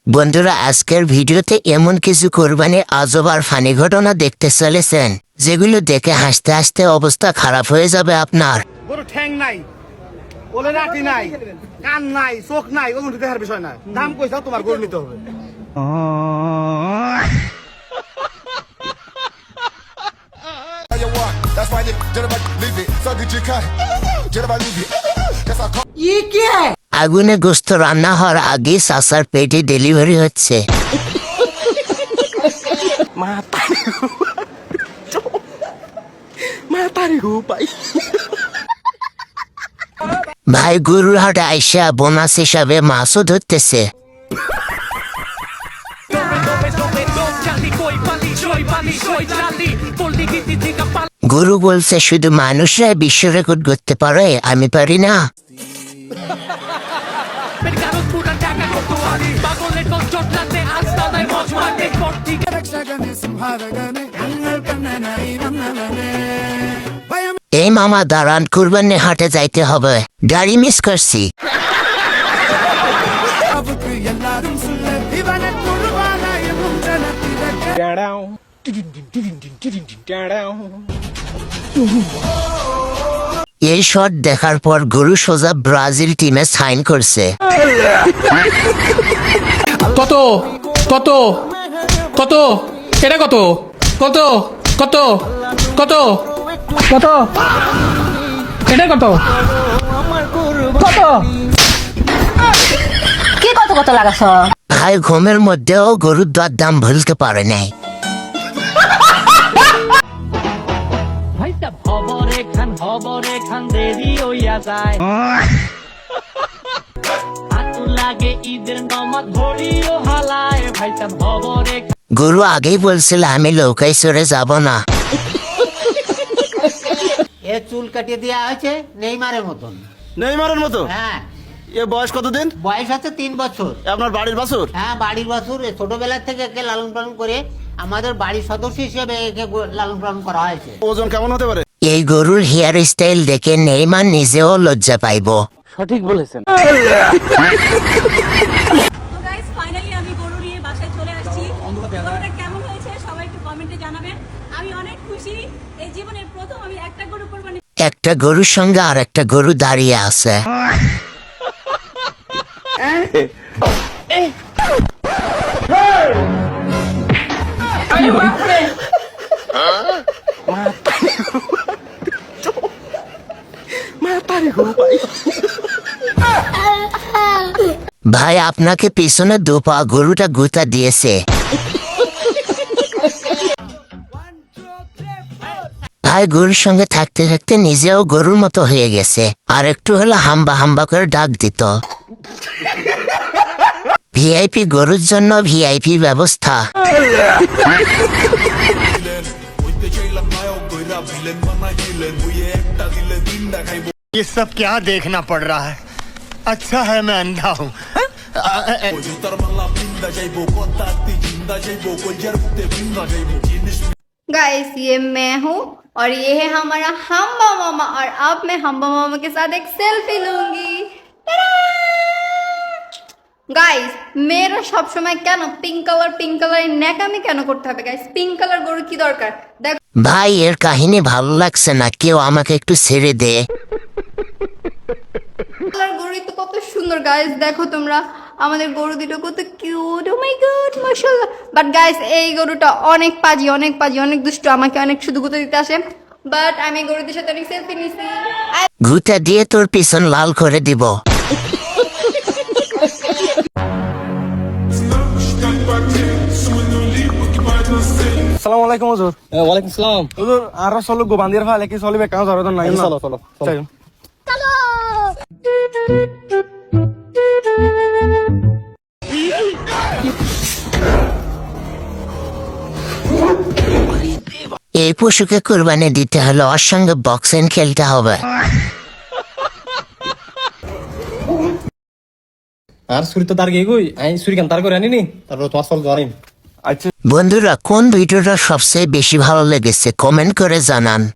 বন্ধুরা, আজকের ভিডিওতে এমন কিছু কোরবানির আজব আর ফানি ঘটনা দেখতে চলেছেন যেগুলো দেখে হাসতে হাসতে অবস্থা খারাপ হয়ে যাবে আপনার। গরু ঠ্যাং নাই, ওলে নাটি নাই, কান নাই, চোখ নাই, ওগুলো দেখার বিষয় না। দাম কইছাও তোমার গরু নিতে হবে। আগুনে গোস্ত রান্না হওয়ার আগে চাচার পেটে ডেলিভারি হচ্ছে। ভাই গরুর হাটে আইসা বোনাস হিসাবে মাছও ধরতেছে। গুরু বলছে শুধু মানুষরা বিশ্ব রেকর্ড করতে পারে, আমি পারি না। এই মামা দাঁড়ান, কুরবানি হাটে যাইতে হবে, গাড়ি মিস করছি। এই শট দেখার পর গরু সোজা ব্রাজিল টিমে সাইন করছে। কত কত কত এটা কত কত কত কত কত এটা কত কত কি কত কত লাগাছ? ভাই ঘুমের মধ্যেও গরুর দাম ভুলতে পারে নাই। গরু আগেই বলছিল আমি লৌকাই সরে যাব না। এ চুল কাটিয়ে দেওয়া হয়েছে নেইমারের মতন। নেইমারের মতো? হ্যাঁ। এ বয়স কতদিন? বয়স হচ্ছে 3 বছর। আপনার বাড়ির বাছুর? হ্যাঁ, বাড়ির বাছুর। ছোটবেলা থেকে একে লালন পালন করে আমাদের বাড়ির সদস্য হিসেবে একে লালন পালন করা হয়েছে। ওজন কেমন হতে পারে? এই গরুর হেয়ার স্টাইল দেখে নেইমার নিজেও লজ্জা পাইব। সঠিক বলেছেন। ফাইনালি আমি গরু নিয়ে বাসায় চলে আসছি। গরুটা কেমন হয়েছে সবাই একটু কমেন্টে জানাবেন। আমি অনেক খুশি, এই জীবনের প্রথম আমি একটা গরু কোরবানি। একটা গরুর সঙ্গে আর একটা গরু দাঁড়িয়ে আছে। ভাই আপনাকে পিছনে দুপা গরুটা গুতা দিয়েছে। ভাই গরুর সঙ্গে থাকতে থাকতে নিজেও গরুর মতো হয়ে গেছে, আর একটু হলো হাম্বা হাম্বা করে ডাক দিত। ভিআইপি গরুর জন্য ভিআইপি ব্যবস্থা। ये सब क्या देखना पड़ रहा है? अच्छा है मैं अंधा हूँ। गाइस, ये मैं हूँ और ये है हमारा हम्बा मामा, और अब मैं हम्बा मामा के साथ एक सेल्फी लूंगी। गाइस, मेरा सब समय क्या ना पिंक कलर ন্যাকামি কেন করতে হবে? গাইস, পিঙ্ক কালার গরু কি দরকার? দেখ ভাই এর কাহিনী ভালো লাগছে না, কেউ আমাকে একটু ছেড়ে দে। কালার গরু তো কত সুন্দর। গাইস দেখো তোমরা, আমাদের গরু দুটো কত কিউট। ও মাই গড, মাশাআল্লাহ। বাট গাইস, এই গরুটা অনেক পাজি, অনেক দুষ্ট, আমাকে অনেক শুধু গুঁতো দিতে আসে। বাট আমি গরুদের সাথে অনেক সেলফি নিছি। গুতা দিয়ে তোর পিছন লাল করে দিব। আসসালামু আলাইকুম হুজুর। ওয়ালাইকুম আসসালাম। হুজুর আর চলো গো বান্দির ফালে কি চলিবে কাজ ধরে নাই। চলো চলো চলো। এই পশুকে কুরবানি দিতে হলে ওর সঙ্গে বক্সিং খেলতে হবে। আর ছুরি তো তার গিয়ে গই আই ছুরি কেন তার করে আনিনি, তারপর তোমার চল ধরেন। বন্ধুরা, কোন ভিডিওটা সবচেয়ে বেশি ভালো লেগেছে কমেন্ট করে জানান।